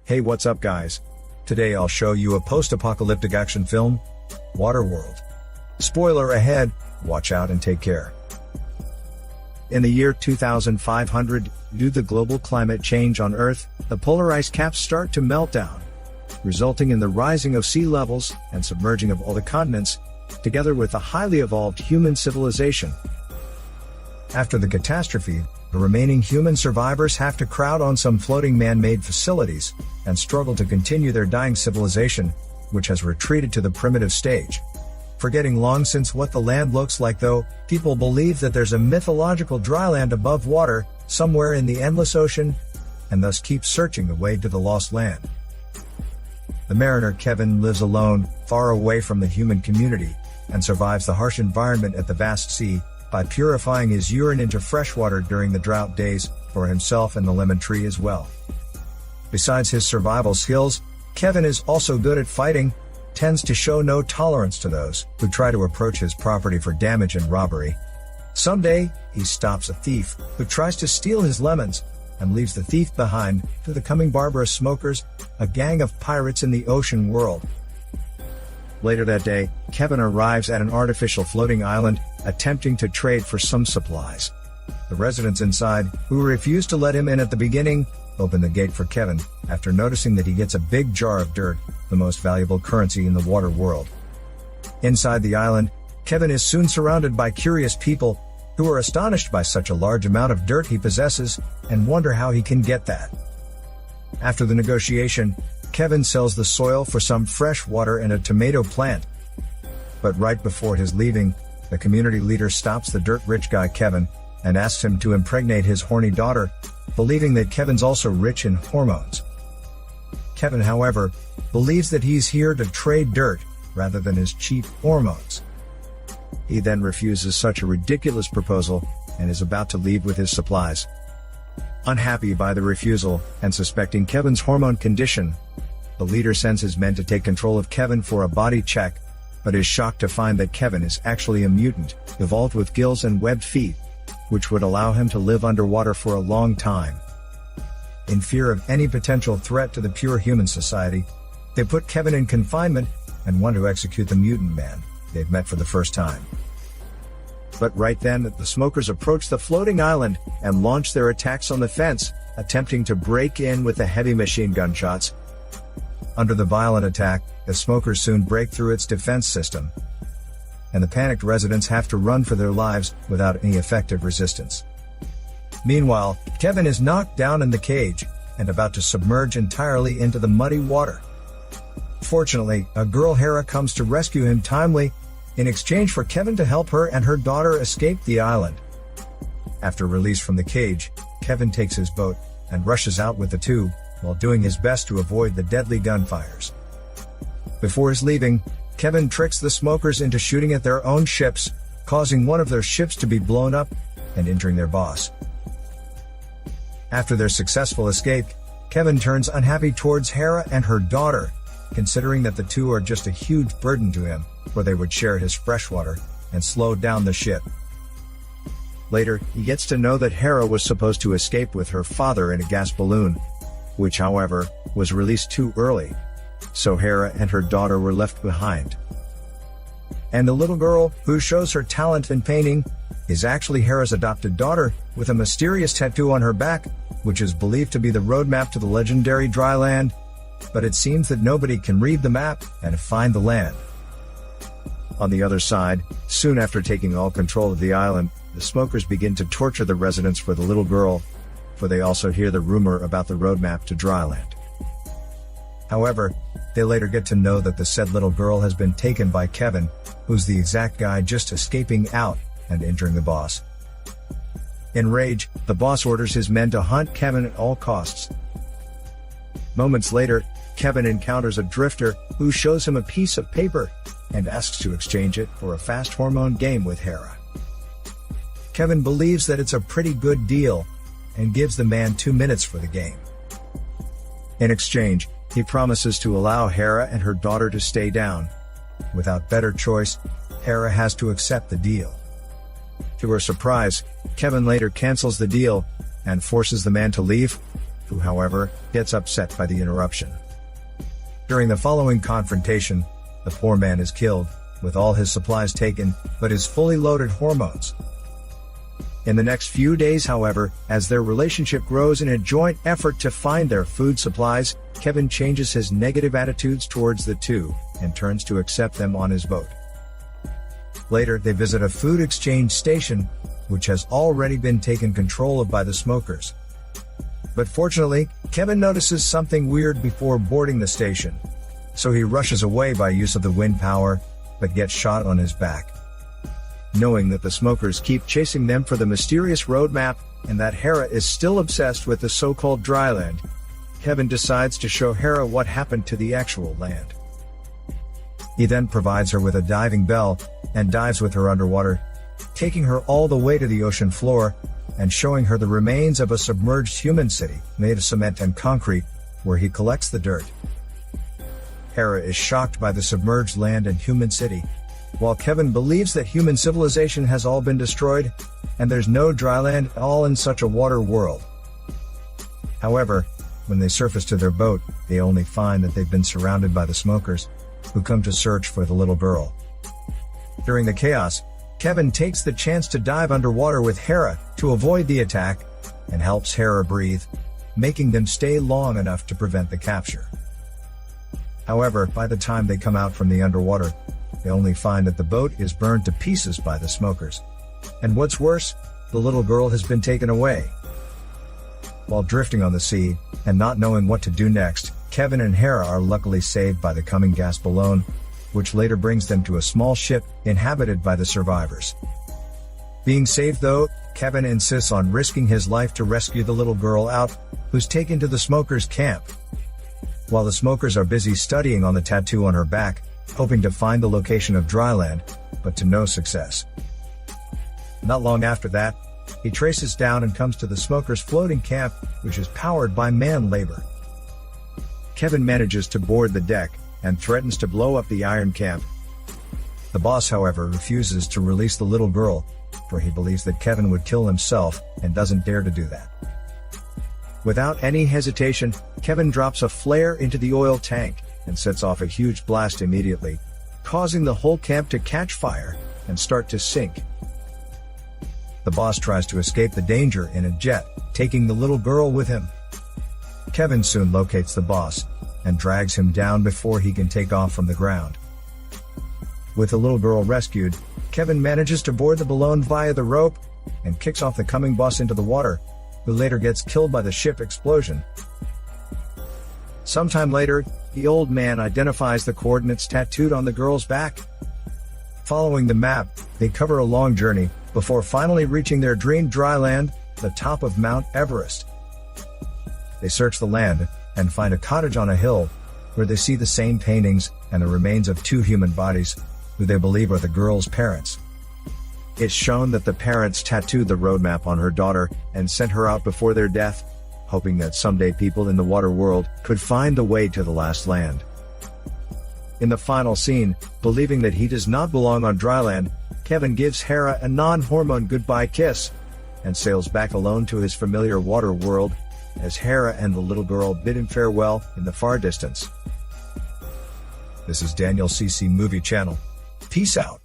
Hey, what's up guys? Today I'll show you a post-apocalyptic action film, Waterworld. Spoiler ahead, watch out and take care. In the year 2500, due to global climate change on Earth, the polar ice caps start to melt down, resulting in the rising of sea levels and submerging of all the continents, together with a highly evolved human civilization. After the catastrophe, the remaining human survivors have to crowd on some floating man-made facilities and struggle to continue their dying civilization, which has retreated to the primitive stage. Forgetting long since what the land looks like though, people believe that there's a mythological dry land above water, somewhere in the endless ocean, and thus keep searching the way to the lost land. The mariner Kevin lives alone, far away from the human community, and survives the harsh environment at the vast sea, by purifying his urine into fresh water during the drought days, for himself and the lemon tree as well. Besides his survival skills, Kevin is also good at fighting, tends to show no tolerance to those who try to approach his property for damage and robbery. Someday, he stops a thief who tries to steal his lemons, and leaves the thief behind to the coming barbarous smokers, a gang of pirates in the ocean world. Later that day, Kevin arrives at an artificial floating island, attempting to trade for some supplies. The residents inside, who refuse to let him in at the beginning, open the gate for Kevin, after noticing that he gets a big jar of dirt, the most valuable currency in the water world. Inside the island, Kevin is soon surrounded by curious people, who are astonished by such a large amount of dirt he possesses, and wonder how he can get that. After the negotiation, Kevin sells the soil for some fresh water and a tomato plant. But right before his leaving, the community leader stops the dirt-rich guy Kevin, and asks him to impregnate his horny daughter, believing that Kevin's also rich in hormones. Kevin, however, believes that he's here to trade dirt, rather than his cheap hormones. He then refuses such a ridiculous proposal, and is about to leave with his supplies. Unhappy by the refusal, and suspecting Kevin's hormone condition, the leader sends his men to take control of Kevin for a body check, but is shocked to find that Kevin is actually a mutant, evolved with gills and webbed feet, which would allow him to live underwater for a long time. In fear of any potential threat to the pure human society, they put Kevin in confinement, and want to execute the mutant man they've met for the first time. But right then, the smokers approach the floating island, and launch their attacks on the fence, attempting to break in with the heavy machine gun shots. Under the violent attack, the smokers soon break through its defense system, and the panicked residents have to run for their lives, without any effective resistance. Meanwhile, Kevin is knocked down in the cage, and about to submerge entirely into the muddy water. Fortunately, a girl Hera comes to rescue him timely, in exchange for Kevin to help her and her daughter escape the island. After release from the cage, Kevin takes his boat, and rushes out with the two, while doing his best to avoid the deadly gunfires. Before his leaving, Kevin tricks the smokers into shooting at their own ships, causing one of their ships to be blown up, and injuring their boss. After their successful escape, Kevin turns unhappy towards Hera and her daughter, considering that the two are just a huge burden to him, for they would share his freshwater, and slow down the ship. Later, he gets to know that Hera was supposed to escape with her father in a gas balloon, which however, was released too early, so Hera and her daughter were left behind. And the little girl, who shows her talent in painting, is actually Hera's adopted daughter, with a mysterious tattoo on her back, which is believed to be the roadmap to the legendary dry land, but it seems that nobody can read the map and find the land. On the other side, soon after taking all control of the island, the smokers begin to torture the residents for the little girl, for they also hear the rumor about the roadmap to dryland. However, they later get to know that the said little girl has been taken by Kevin, who's the exact guy just escaping out, and injuring the boss. In rage, the boss orders his men to hunt Kevin at all costs. Moments later, Kevin encounters a drifter, who shows him a piece of paper, and asks to exchange it for a fast hormone game with Hera. Kevin believes that it's a pretty good deal, and gives the man 2 minutes for the game. In exchange, he promises to allow Hera and her daughter to stay down. Without better choice, Hera has to accept the deal. To her surprise, Kevin later cancels the deal, and forces the man to leave, who, however, gets upset by the interruption. During the following confrontation, the poor man is killed, with all his supplies taken, but his fully loaded hormones. In the next few days, however, as their relationship grows in a joint effort to find their food supplies, Kevin changes his negative attitudes towards the two, and turns to accept them on his boat. Later, they visit a food exchange station, which has already been taken control of by the smokers. But fortunately, Kevin notices something weird before boarding the station, so he rushes away by use of the wind power, but gets shot on his back. Knowing that the smokers keep chasing them for the mysterious roadmap, and that Hera is still obsessed with the so-called dry land, Kevin decides to show Hera what happened to the actual land. He then provides her with a diving bell, and dives with her underwater, taking her all the way to the ocean floor, and showing her the remains of a submerged human city, made of cement and concrete, where he collects the dirt. Hera is shocked by the submerged land and human city, while Kevin believes that human civilization has all been destroyed, and there's no dry land at all in such a water world. However, when they surface to their boat, they only find that they've been surrounded by the smokers, who come to search for the little girl. During the chaos, Kevin takes the chance to dive underwater with Hera to avoid the attack, and helps Hera breathe, making them stay long enough to prevent the capture. However, by the time they come out from the underwater, they only find that the boat is burned to pieces by the smokers. And what's worse, the little girl has been taken away. While drifting on the sea, and not knowing what to do next, Kevin and Hera are luckily saved by the coming gas balloon, which later brings them to a small ship inhabited by the survivors. Being saved though, Kevin insists on risking his life to rescue the little girl out, who's taken to the smokers' camp. While the smokers are busy studying on the tattoo on her back, hoping to find the location of dry land, but to no success. Not long after that, he traces down and comes to the smokers' floating camp, which is powered by man labor. Kevin manages to board the deck, and threatens to blow up the iron camp. The boss, however, refuses to release the little girl, for he believes that Kevin would kill himself, and doesn't dare to do that. Without any hesitation, Kevin drops a flare into the oil tank, and sets off a huge blast immediately, causing the whole camp to catch fire, and start to sink. The boss tries to escape the danger in a jet, taking the little girl with him. Kevin soon locates the boss, and drags him down before he can take off from the ground. With the little girl rescued, Kevin manages to board the balloon via the rope, and kicks off the coming boss into the water, who later gets killed by the ship explosion. Sometime later, the old man identifies the coordinates tattooed on the girl's back. Following the map, they cover a long journey, before finally reaching their dream dry land, the top of Mount Everest. They search the land, and find a cottage on a hill, where they see the same paintings, and the remains of two human bodies, who they believe are the girl's parents. It's shown that the parents tattooed the roadmap on her daughter, and sent her out before their death, hoping that someday people in the water world could find the way to the last land. In the final scene, believing that he does not belong on dry land, Kevin gives Hera a non-hormone goodbye kiss, and sails back alone to his familiar water world, as Hera and the little girl bid him farewell in the far distance. This is Daniel CC Movie Channel. Peace out.